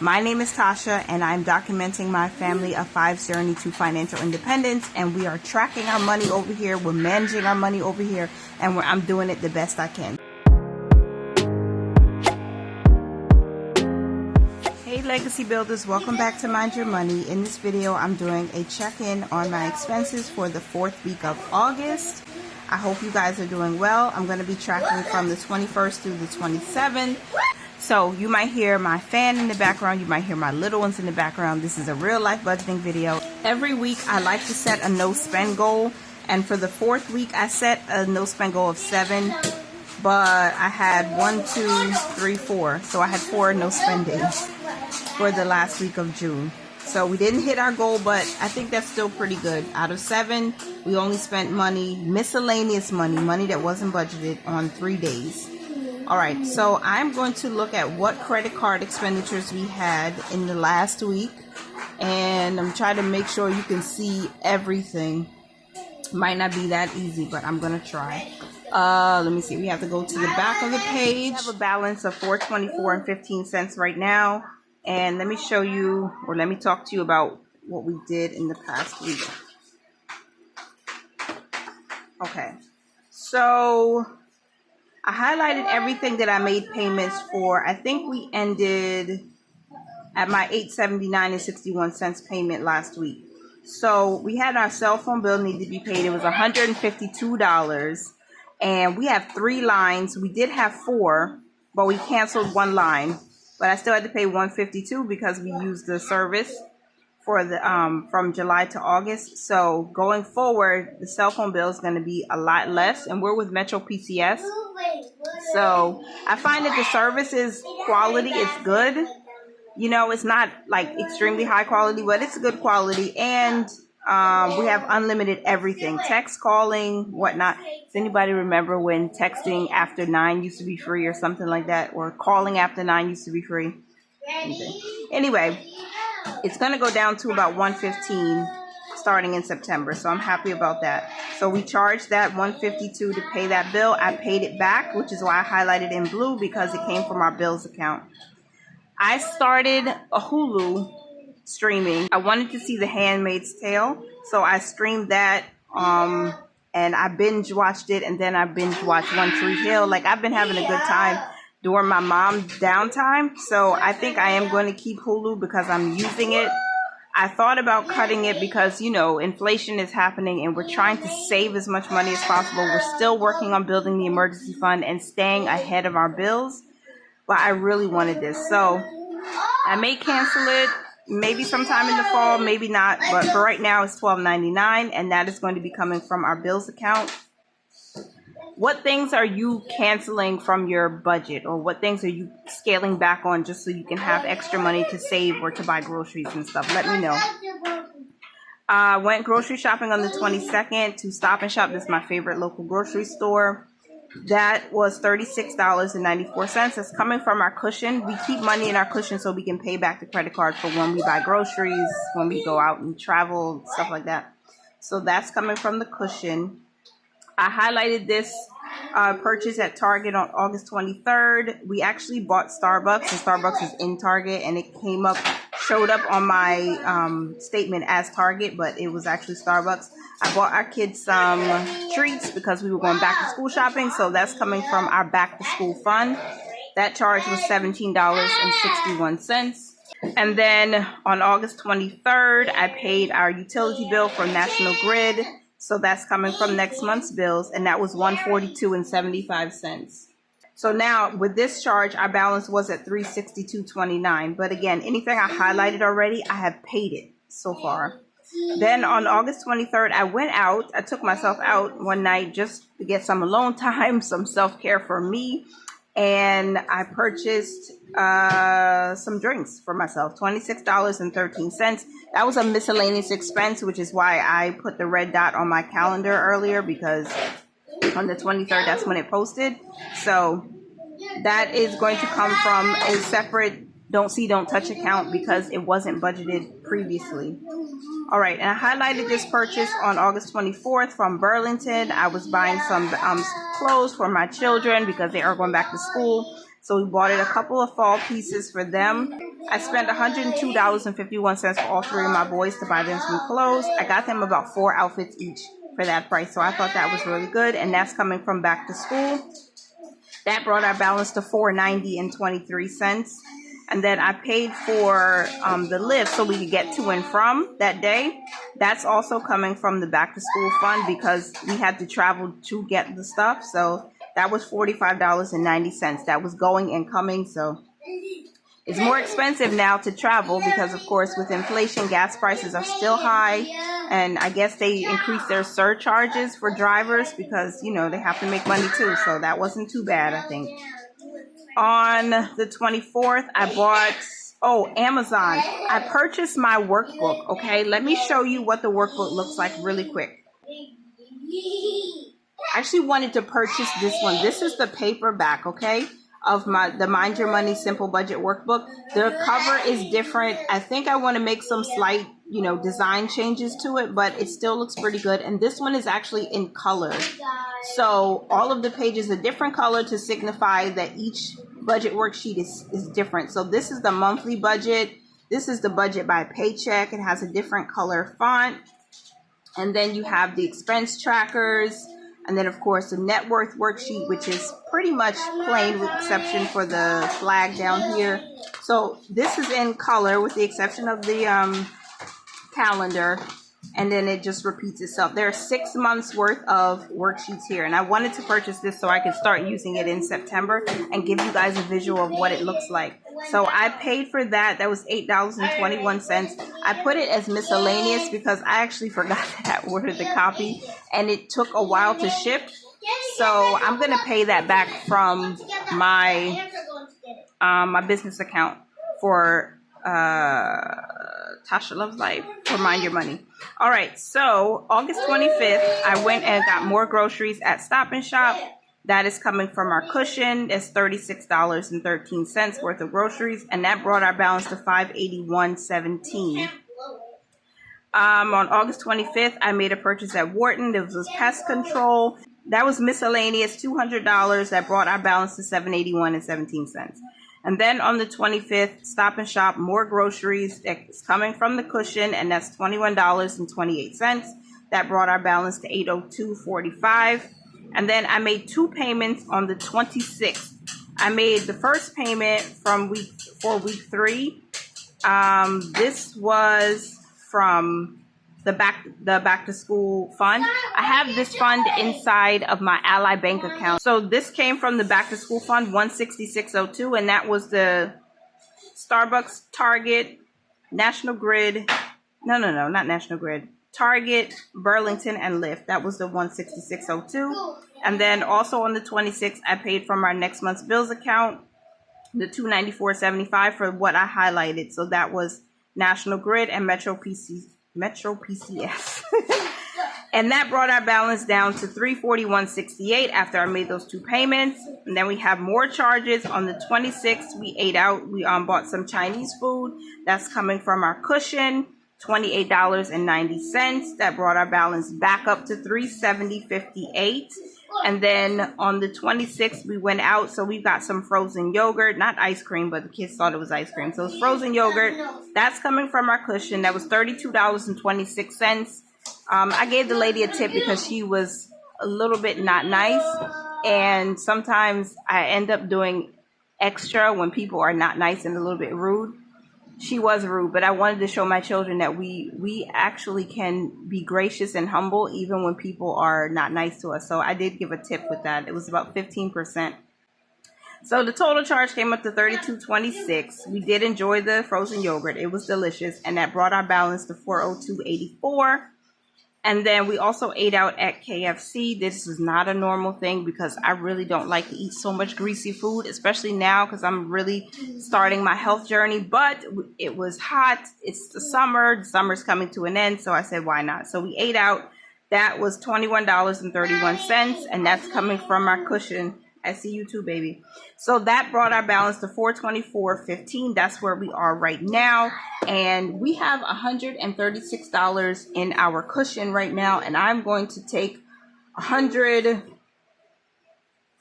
My name is Tasha, and I'm documenting my family of five's journey to financial independence, and we are tracking our money over here, we're managing our money over here, and I'm doing it the best I can. Hey Legacy Builders, welcome back to Mind Your Money. In this video, I'm doing a check-in on my expenses for the 4th week of August. I hope you guys are doing well. I'm going to be tracking from the 21st through the 27th. So you might hear my fan in the background, you might hear my little ones in the background. This is a real life budgeting video. Every week I like to set a no spend goal, and for the 4th week I set a no spend goal of 7, but I had 1, 2, 3, 4. So I had 4 no spend days for the last week of June. So we didn't hit our goal, but I think that's still pretty good. Out of 7, we only spent money, miscellaneous money, money that wasn't budgeted, on 3 days. All right, so I'm going to look at what credit card expenditures we had in the last week, and I'm trying to make sure you can see everything. Might not be that easy, but I'm going to try. Let me see. We have to go to the back of the page. I have a balance of $424.15 right now, and let me show you, or let me talk to you about what we did in the past week. Okay, so I highlighted everything that I made payments for. I think we ended at my $879.61 payment last week. So we had our cell phone bill need to be paid. It was $152, and we have 3 lines. We did have 4, but we canceled 1 line. But I still had to pay $152 because we used the service for the from July to August. So going forward, the cell phone bill is going to be a lot less, and we're with Metro PCS. So I find that the service is quality. It's good. You know, it's not like extremely high quality, but it's good quality. And we have unlimited everything, text, calling, whatnot. Does anybody remember when texting after 9 used to be free or something like that? Or calling after 9 used to be free? Anyway, it's going to go down to about $115 starting in September. So I'm happy about that. So we charged that $152 to pay that bill. I paid it back, which is why I highlighted in blue, because it came from our bills account. I started a Hulu streaming. I wanted to see The Handmaid's Tale, so I streamed that, and I binge watched it, and then I binge watched One Tree Hill. Like, I've been having a good time during my mom's downtime, so I think I am going to keep Hulu because I'm using it. I thought about cutting it because, you know, inflation is happening and we're trying to save as much money as possible. We're still working on building the emergency fund and staying ahead of our bills, but I really wanted this. So I may cancel it maybe sometime in the fall, maybe not, but for right now it's $12.99, and that is going to be coming from our bills account. What things are you canceling from your budget, or what things are you scaling back on just so you can have extra money to save or to buy groceries and stuff? Let me know. I went grocery shopping on the 22nd to Stop and Shop. This is my favorite local grocery store. That was $36.94. That's coming from our cushion. We keep money in our cushion so we can pay back the credit card for when we buy groceries, when we go out and travel, stuff like that. So that's coming from the cushion. I highlighted this purchase at Target on August 23rd. We actually bought Starbucks, and Starbucks is in Target, and it showed up on my statement as Target, but it was actually Starbucks. I bought our kids some treats because we were going back to school shopping, so that's coming from our back to school fund. That charge was $17.61. And then on August 23rd, I paid our utility bill from National Grid. So that's coming from next month's bills, and that was $142.75. So now with this charge, our balance was at $362.29. But again, anything I highlighted already, I have paid it so far. Then on August 23rd, I went out. I took myself out one night just to get some alone time, some self-care for me. And I purchased some drinks for myself, $26.13. That was a miscellaneous expense, which is why I put the red dot on my calendar earlier, because on the 23rd, that's when it posted. So that is going to come from a separate Don't See, Don't Touch account because it wasn't budgeted previously. All right, and I highlighted this purchase on August 24th from Burlington. I was buying some clothes for my children because they are going back to school. So we bought a couple of fall pieces for them. I spent $102.51 for all three of my boys to buy them some clothes. I got them about 4 outfits each for that price. So I thought that was really good. And that's coming from back to school. That brought our balance to $490.23. And then I paid for the Lyft so we could get to and from that day. That's also coming from the back to school fund because we had to travel to get the stuff. So that was $45.90. That was going and coming. So it's more expensive now to travel because, of course, with inflation, gas prices are still high. And I guess they increased their surcharges for drivers because, you know, they have to make money too. So that wasn't too bad, I think. On the 24th, I bought, Amazon. I purchased my workbook, okay? Let me show you what the workbook looks like really quick. I actually wanted to purchase this one. This is the paperback, okay, of the Mind Your Money Simple Budget Workbook. The cover is different. I think I want to make some slight, design changes to it, but it still looks pretty good. And this one is actually in color. So all of the pages are different color to signify that each budget worksheet is different. So this is the monthly budget. This is the budget by paycheck. It has a different color font. And then you have the expense trackers. And then, of course, the net worth worksheet, which is pretty much plain with exception for the flag down here. So this is in color with the exception of the calendar. And then it just repeats itself. There are 6 months worth of worksheets here. And I wanted to purchase this so I could start using it in September and give you guys a visual of what it looks like. So I paid for that. That was $8.21. I put it as miscellaneous because I actually forgot that I ordered the copy. And it took a while to ship. So I'm going to pay that back from my my business account for Tasha Loves Life for Mind Your Money. All right, so August 25th, I went and got more groceries at Stop and Shop. That is coming from our cushion. It's $36.13 worth of groceries, and that brought our balance to $581.17. On August 25th, I made a purchase at Wharton. This was pest control. That was miscellaneous, $200. That brought our balance to $781.17. And then on the 25th, Stop and Shop, more groceries. It's coming from the cushion, and that's $21.28. That brought our balance to $802.45. And then I made 2 payments on the 26th. I made the first payment for week 3. This was from the back to school fund. I have this fund inside of my Ally Bank account. So this came from the back to school fund 16602, and that was the Starbucks, Target, National Grid. No, not National Grid. Target, Burlington, and Lyft. That was the 16602. And then also on the 26th, I paid from our next month's bills account the $294.75 for what I highlighted. So that was National Grid and Metro PCS. And that brought our balance down to $341.68 after I made those 2 payments. And then we have more charges. On the 26th, we ate out. We bought some Chinese food. That's coming from our cushion, $28.90. That brought our balance back up to $370.58. And then on the 26th, we went out. So we got some frozen yogurt, not ice cream, but the kids thought it was ice cream. So it's frozen yogurt. That's coming from our cushion. That was $32.26. I gave the lady a tip because she was a little bit not nice. And sometimes I end up doing extra when people are not nice and a little bit rude. She was rude, but I wanted to show my children that we actually can be gracious and humble even when people are not nice to us. So I did give a tip with that. It was about 15%. So the total charge came up to $32.26. We did enjoy the frozen yogurt. It was delicious, and that brought our balance to $402.84. And then we also ate out at KFC. This is not a normal thing because I really don't like to eat so much greasy food, especially now because I'm really starting my health journey. But it was hot. It's the summer. The summer's coming to an end. So I said, why not? So we ate out. That was $21.31. And that's coming from our cushion. I see you too, baby. So that brought our balance to $424.15. That's where we are right now. And we have $136 in our cushion right now. And I'm going to take $100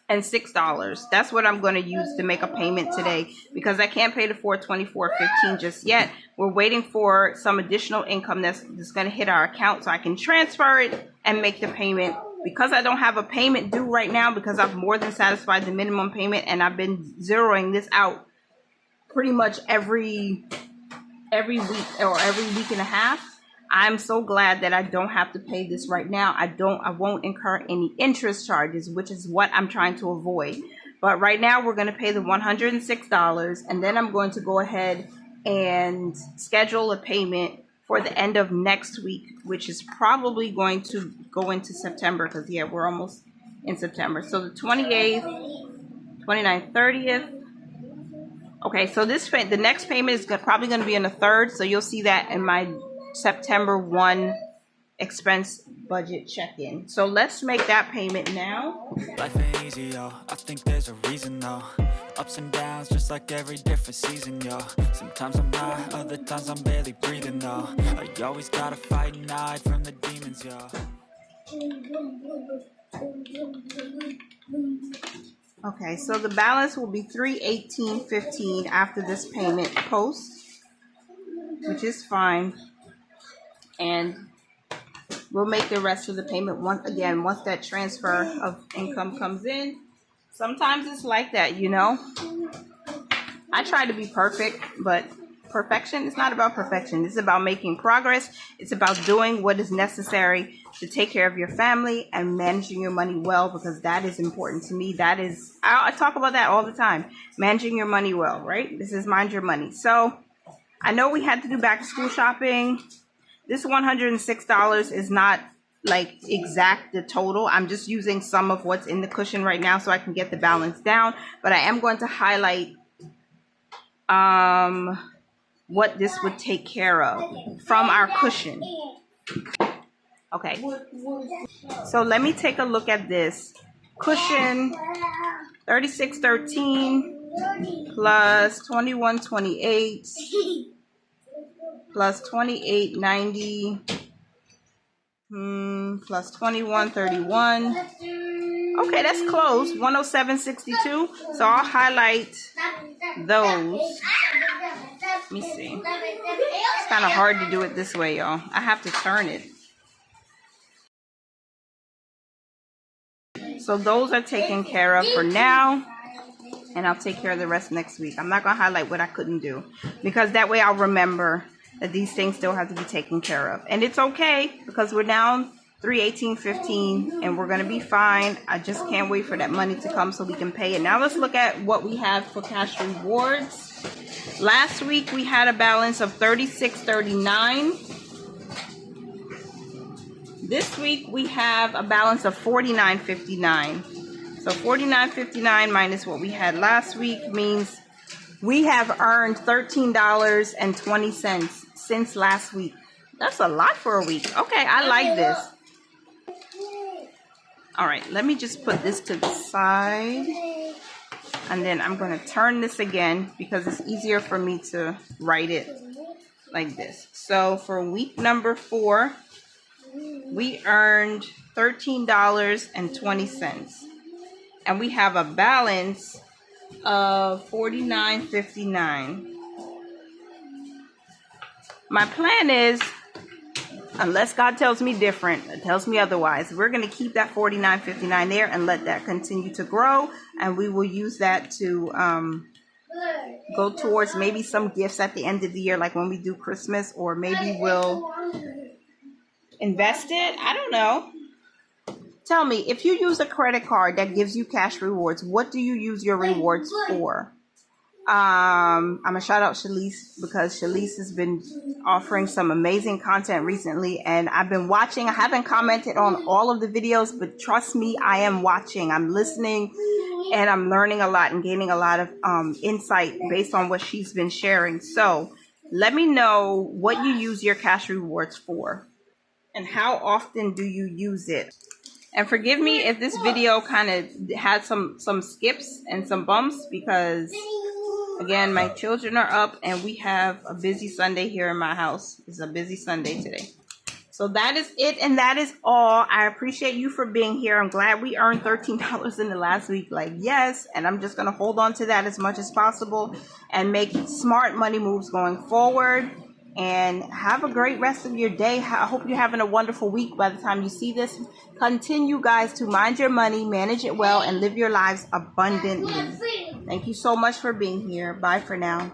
and $6. That's what I'm going to use to make a payment today, because I can't pay the $424.15 just yet. We're waiting for some additional income that's going to hit our account so I can transfer it and make the payment. Because I don't have a payment due right now, because I've more than satisfied the minimum payment, and I've been zeroing this out pretty much every week or every week and a half. I'm so glad that I don't have to pay this right now. I won't incur any interest charges, which is what I'm trying to avoid. But right now we're going to pay the $106, and then I'm going to go ahead and schedule a payment for the end of next week, which is probably going to go into September, because yeah, we're almost in September. So the 28th, 29th, 30th. Okay, so the next payment is probably going to be on the 3rd, so you'll see that in my September 1 expense budget check-in. So let's make that payment now. Life ain't easy, yo. I think there's a reason, though. Ups and downs, just like every different season, yo. Sometimes I'm high, other times I'm barely breathing, though. I always gotta fight and hide from the demons, yo. Okay, so the balance will be $318.15 after this payment post, which is fine. And we'll make the rest of the payment once that transfer of income comes in. Sometimes it's like that, you know. I try to be perfect, but perfection is not about perfection. It's about making progress. It's about doing what is necessary to take care of your family and managing your money well, because that is important to me. I talk about that all the time. Managing your money well, right? This is Mind Your Money. So I know we had to do back to school shopping. This $106 is not like exact the total. I'm just using some of what's in the cushion right now so I can get the balance down. But I am going to highlight what this would take care of from our cushion. Okay. So let me take a look at this. Cushion $36.13 plus $21.28 plus $28.90 plus $21.31. Okay, that's close. $107.62. So I'll highlight those. Let me see. It's kind of hard to do it this way, y'all. I have to turn it. So those are taken care of for now, and I'll take care of the rest next week. I'm not going to highlight what I couldn't do, because that way I'll remember that these things still have to be taken care of. And it's okay, because we're down $318.15 and we're going to be fine. I just can't wait for that money to come so we can pay it. Now let's look at what we have for cash rewards. Last week we had a balance of $36.39. This week we have a balance of $49.59. So $49.59 minus what we had last week means we have earned $13.20 since last week. That's a lot for a week. Okay, I like this. All right, let me just put this to the side. And then I'm going to turn this again because it's easier for me to write it like this. So for week number 4, we earned $13.20. And we have a balance of $49.59. My plan is, unless God tells me different, tells me otherwise, we're going to keep that $49.59 there and let that continue to grow. And we will use that to go towards maybe some gifts at the end of the year, like when we do Christmas, or maybe we'll invest it. I don't know. Tell me, if you use a credit card that gives you cash rewards, what do you use your rewards for? I'm going to shout out Shalise, because Shalise has been offering some amazing content recently, and I've been watching. I haven't commented on all of the videos, but trust me, I am watching. I'm listening, and I'm learning a lot and gaining a lot of insight based on what she's been sharing. So let me know what you use your cash rewards for and how often do you use it. And forgive me if this video kind of had some skips and some bumps, because again, my children are up and we have a busy Sunday here in my house. It's a busy Sunday today. So that is it, and that is all. I appreciate you for being here. I'm glad we earned $13 in the last week. Like, yes, and I'm just going to hold on to that as much as possible and make smart money moves going forward. And have a great rest of your day. I hope you're having a wonderful week by the time you see this. Continue, guys, to mind your money, manage it well, and live your lives abundantly. Thank you so much for being here. Bye for now.